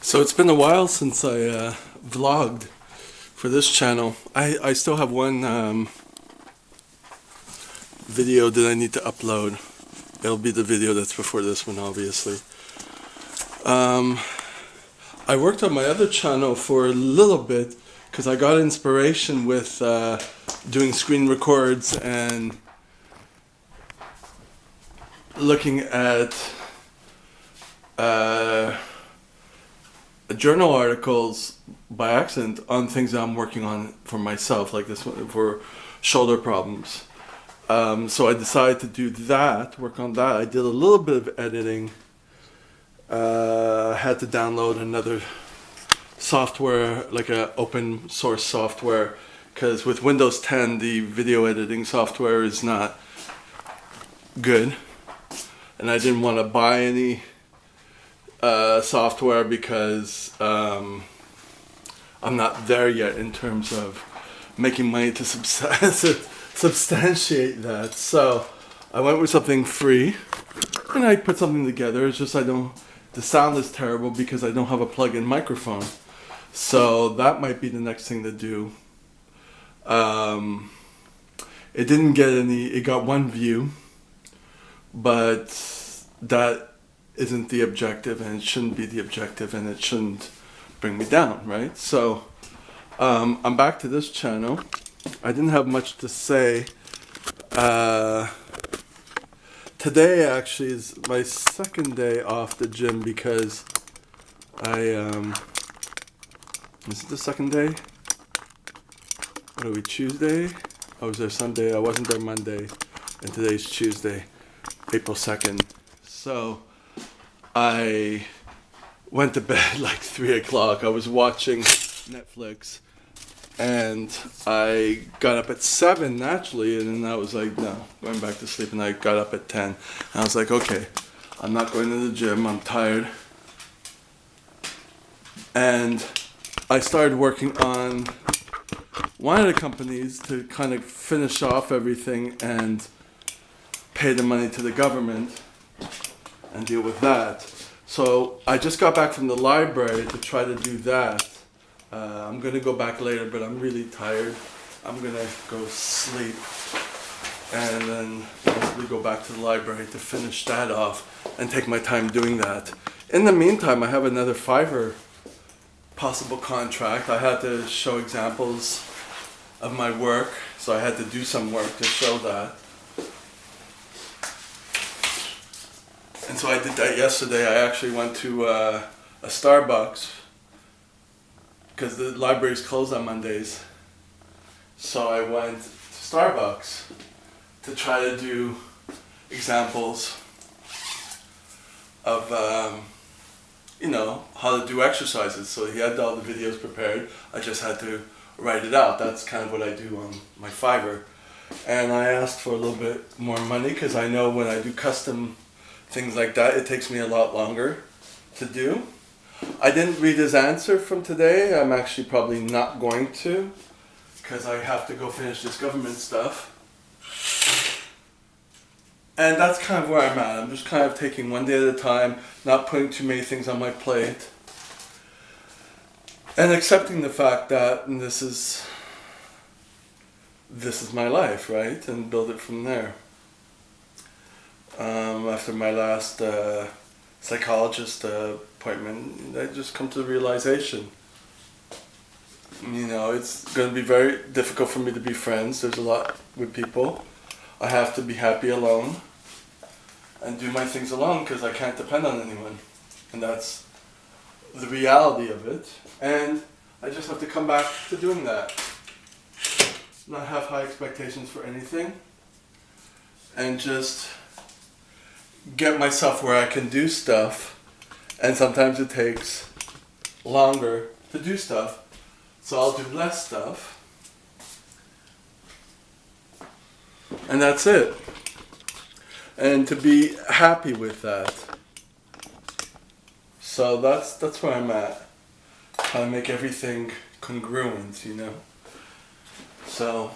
So it's been a while since I vlogged for this channel. I still have one video that I need to upload. It'll be the video that's before this one, obviously. I worked on my other channel for a little bit because I got inspiration with doing screen records and looking at journal articles by accident on things that I'm working on for myself, like this one for shoulder problems. So I decided to do that, work on that. I did a little bit of editing. Had to download another software, like a open source software, because with Windows 10 the video editing software is not good, and I didn't want to buy any software because I'm not there yet in terms of making money to substantiate that. So I went with something free, and I put something together. It's just the sound is terrible because I don't have a plug-in microphone. So that might be the next thing to do. It didn't get any, it got one view, but that isn't the objective, and it shouldn't be the objective, and it shouldn't bring me down, right? So I'm back to this channel. I didn't have much to say. Today actually is my second day off the gym because is it the second day? What are we, Tuesday? I was there Sunday, I wasn't there Monday, and today's Tuesday, April 2nd. So I went to bed like 3 o'clock. I was watching Netflix, and I got up at 7 naturally, and then I was like, no, going back to sleep, and I got up at 10. And I was like, okay, I'm not going to the gym, I'm tired. And I started working on one of the companies to kind of finish off everything and pay the money to the government and deal with that. So I just got back from the library to try to do that. I'm going to go back later, but I'm really tired. I'm going to go sleep and then possibly go back to the library to finish that off and take my time doing that. In the meantime, I have another Fiverr possible contract. I had to show examples of my work, so I had to do some work to show that. And so I did that yesterday. I actually went to a Starbucks because the library's closed on Mondays. So I went to Starbucks to try to do examples of how to do exercises. So he had all the videos prepared. I just had to write it out. That's kind of what I do on my Fiverr. And I asked for a little bit more money because I know when I do custom things like that, it takes me a lot longer to do. I didn't read his answer from today. I'm actually probably not going to, because I have to go finish this government stuff. And that's kind of where I'm at. I'm just kind of taking one day at a time, not putting too many things on my plate, and accepting the fact that this is my life, right? And build it from there. After my last psychologist appointment, I just come to the realization, it's going to be very difficult for me to be friends. There's a lot with people. I have to be happy alone and do my things alone because I can't depend on anyone. And that's the reality of it. And I just have to come back to doing that. Not have high expectations for anything. And just get myself where I can do stuff. And sometimes it takes longer to do stuff. So I'll do less stuff. And that's it. And to be happy with that. So that's where I'm at. Trying to make everything congruent, So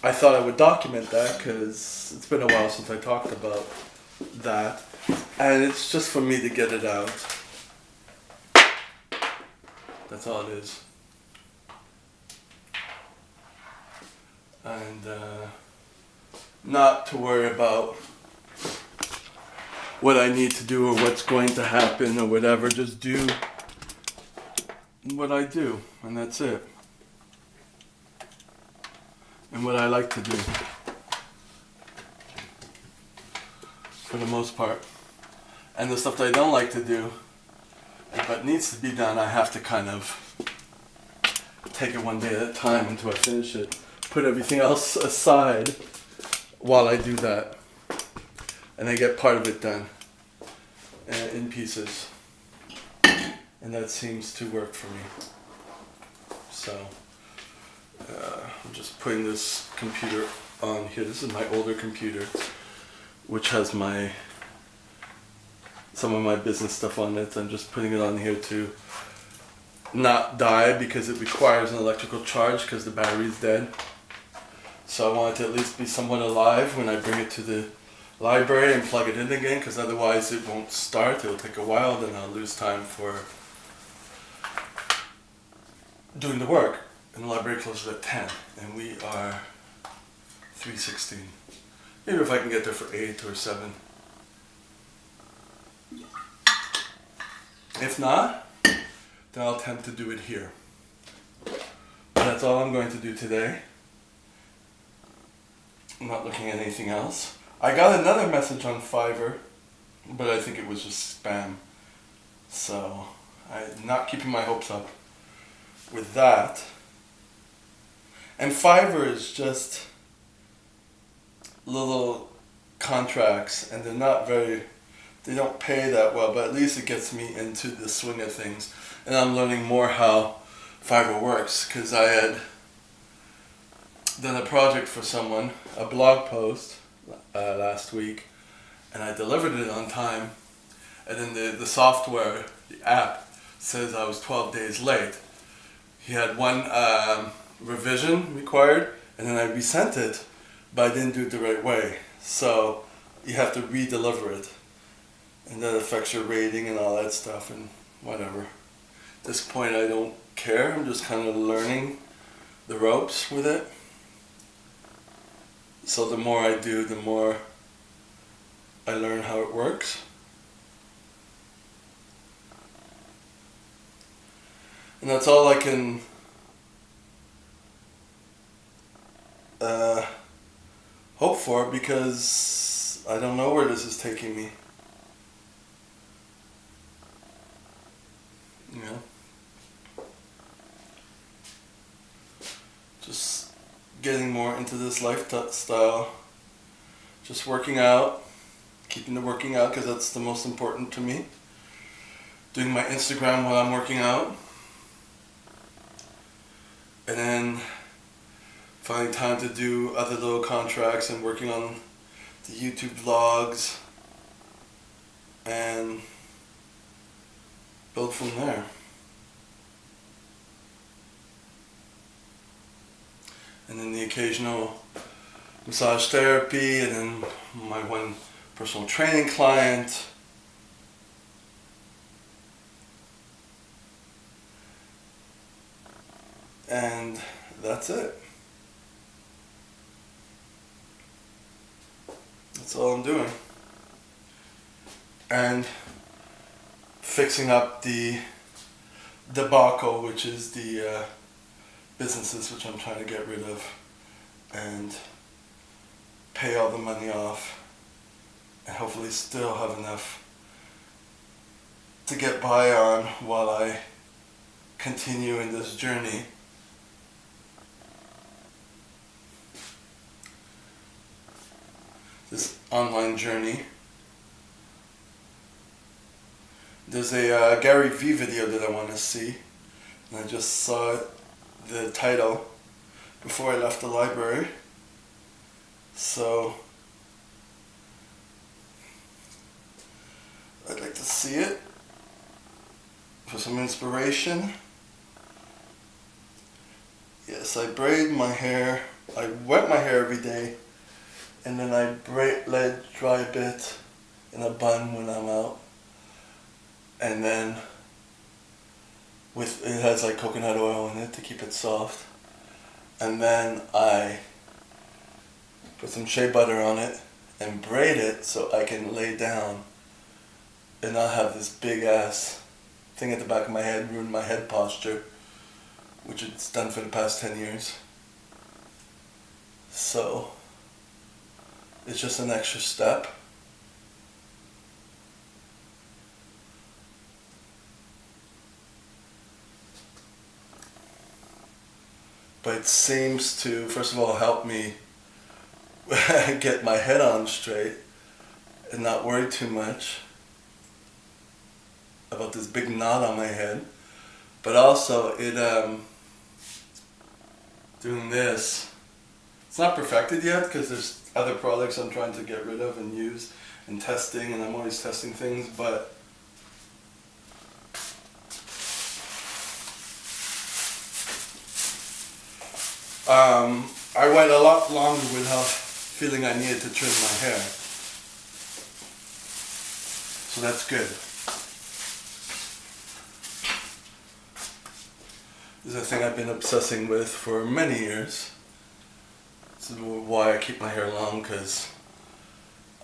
I thought I would document that because it's been a while since I talked about that. And it's just for me to get it out. That's all it is. And not to worry about what I need to do or what's going to happen or whatever. Just do what I do, and that's it. And what I like to do, for the most part. And the stuff that I don't like to do, if it needs to be done, I have to kind of take it one day at a time until I finish it. Put everything else aside while I do that. And I get part of it done in pieces. And that seems to work for me. So, I'm just putting this computer on here. This is my older computer, which has some of my business stuff on it. I'm just putting it on here to not die because it requires an electrical charge because the battery's dead. So I want it to at least be somewhat alive when I bring it to the library and plug it in again, because otherwise it won't start. It'll take a while, then I'll lose time for doing the work. And the library closes at 10 and we are 3:16. Maybe if I can get there for 8 or 7. If not, then I'll attempt to do it here. But that's all I'm going to do today. I'm not looking at anything else. I got another message on Fiverr, but I think it was just spam. So I'm not keeping my hopes up with that. And Fiverr is just little contracts, and they're not very, they don't pay that well, but at least it gets me into the swing of things. And I'm learning more how Fiverr works, because I had done a project for someone, a blog post last week, and I delivered it on time, and then the software, the app, says I was 12 days late. He had one revision required, and then I resent it, but I didn't do it the right way. So you have to re-deliver it, and that affects your rating and all that stuff and whatever. At this point I don't care, I'm just kind of learning the ropes with it. So the more I do, the more I learn how it works. And that's all I can hope for, because I don't know where this is taking me. You know? Just getting more into this lifestyle. Just working out. Keeping the working out, because that's the most important to me. Doing my Instagram while I'm working out. And then finding time to do other little contracts and working on the YouTube vlogs and build from there. And then the occasional massage therapy, and then my one personal training client. And that's it. That's all I'm doing. And fixing up the debacle, which is the businesses which I'm trying to get rid of and pay all the money off, and hopefully still have enough to get by on while I continue in this journey. This online journey. There's a Gary Vee video that I want to see, and I just saw the title before I left the library, so I'd like to see it for some inspiration. Yes, I braid my hair, I wet my hair every day, and then I let it dry a bit, in a bun when I'm out. And then it has like coconut oil in it to keep it soft. And then I put some shea butter on it and braid it so I can lay down and not have this big ass thing at the back of my head ruin my head posture, which it's done for the past 10 years. So it's just an extra step. But it seems to, first of all, help me get my head on straight and not worry too much about this big knot on my head. But also, doing this, it's not perfected yet because there's other products I'm trying to get rid of and use and testing, and I'm always testing things, but I went a lot longer without feeling I needed to trim my hair. So that's good. This is a thing I've been obsessing with for many years. This is why I keep my hair long, because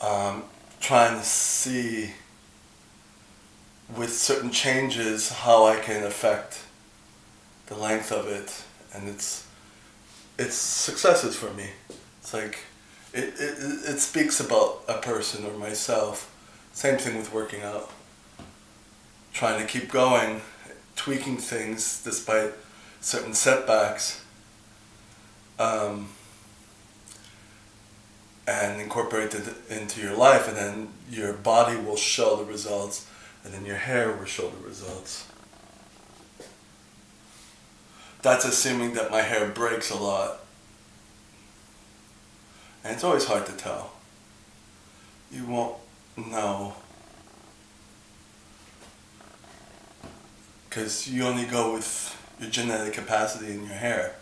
I'm trying to see with certain changes how I can affect the length of it, and it's successes for me. It's like it speaks about a person or myself. Same thing with working out. Trying to keep going, tweaking things despite certain setbacks, and incorporate it into your life, and then your body will show the results, and then your hair will show the results. That's assuming that my hair breaks a lot. And it's always hard to tell. You won't know. Because you only go with your genetic capacity in your hair.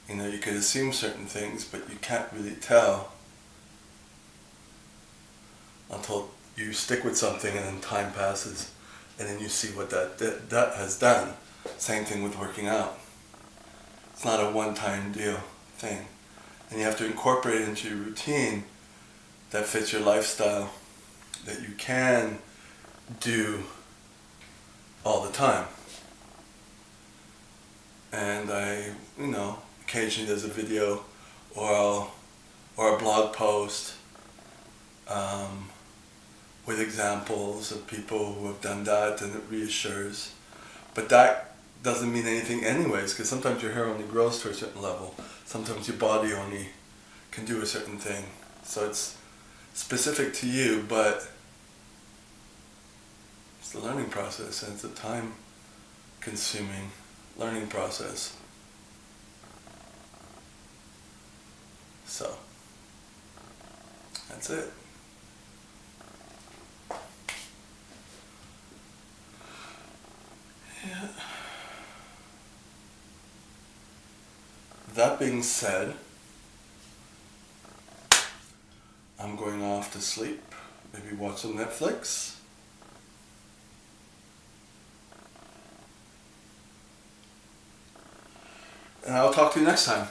You know, you could assume certain things, but you can't really tell until you stick with something and then time passes and then you see what that has done. Same thing with working out. It's not a one-time deal thing. And you have to incorporate it into your routine that fits your lifestyle, that you can do all the time. And I, occasionally there's a video or a blog post with examples of people who have done that, and it reassures. But that doesn't mean anything anyways, because sometimes your hair only grows to a certain level. Sometimes your body only can do a certain thing. So it's specific to you, but it's the learning process, and it's a time-consuming learning process. So, that's it. Yeah. That being said, I'm going off to sleep, maybe watch some Netflix. And I'll talk to you next time.